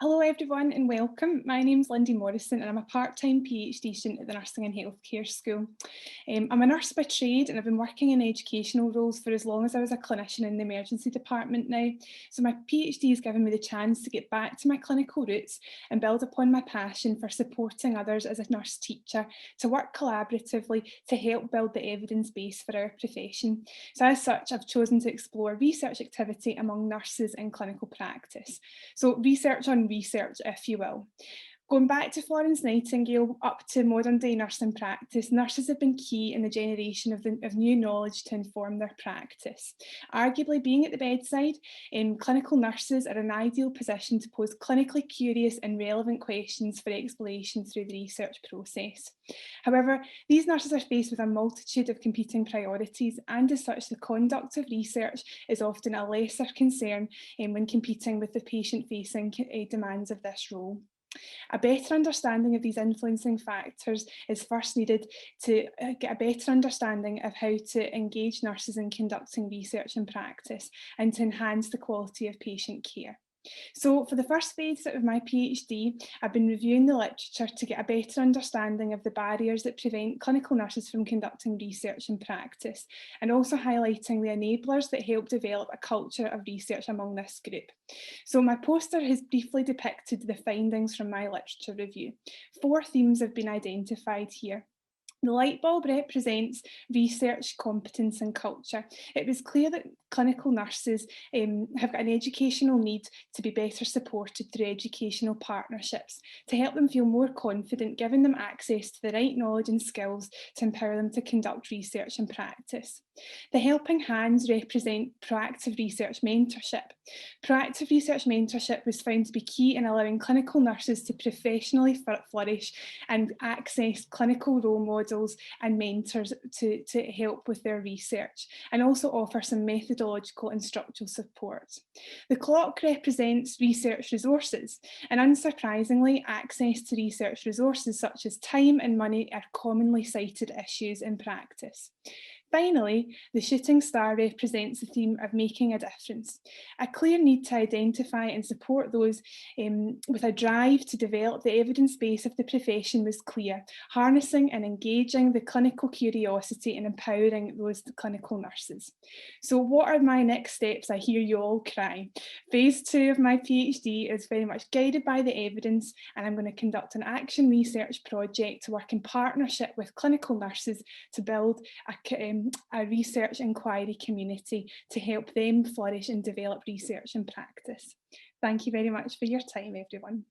Hello everyone and welcome. My name's Lindy Morrison and I'm a part-time PhD student at the Nursing and Healthcare School. I'm a nurse by trade and I've been working in educational roles for as long as I was a clinician in the emergency department now. So my PhD has given me the chance to get back to my clinical roots and build upon my passion for supporting others as a nurse teacher to work collaboratively to help build the evidence base for our profession. So as such, I've chosen to explore research activity among nurses in clinical practice. So research on research, if you will. Going back to Florence Nightingale up to modern day nursing practice, nurses have been key in the generation of new knowledge to inform their practice. Arguably, being at the bedside, clinical nurses are an ideal position to pose clinically curious and relevant questions for exploration through the research process. However, these nurses are faced with a multitude of competing priorities, and as such, the conduct of research is often a lesser concern when competing with the patient-facing demands of this role. A better understanding of these influencing factors is first needed to get a better understanding of how to engage nurses in conducting research and practice and to enhance the quality of patient care. So for the first phase of my PhD, I've been reviewing the literature to get a better understanding of the barriers that prevent clinical nurses from conducting research and practice, and also highlighting the enablers that help develop a culture of research among this group. So my poster has briefly depicted the findings from my literature review. 4 themes have been identified here. The light bulb represents research, competence and culture. It was clear that clinical nurses have got an educational need to be better supported through educational partnerships to help them feel more confident, giving them access to the right knowledge and skills to empower them to conduct research and practice. The helping hands represent proactive research mentorship. Proactive research mentorship was found to be key in allowing clinical nurses to professionally flourish and access clinical role models and mentors to help with their research, and also offer some methodological and structural support. The clock represents research resources, and unsurprisingly, access to research resources such as time and money are commonly cited issues in practice. Finally, the shooting star represents the theme of making a difference. A clear need to identify and support those with a drive to develop the evidence base of the profession was clear, harnessing and engaging the clinical curiosity and empowering those clinical nurses. So what are my next steps? I hear you all cry. Phase 2 of my PhD is very much guided by the evidence, and I'm going to conduct an action research project to work in partnership with clinical nurses to build a research inquiry community to help them flourish and develop research and practice. Thank you very much for your time, everyone.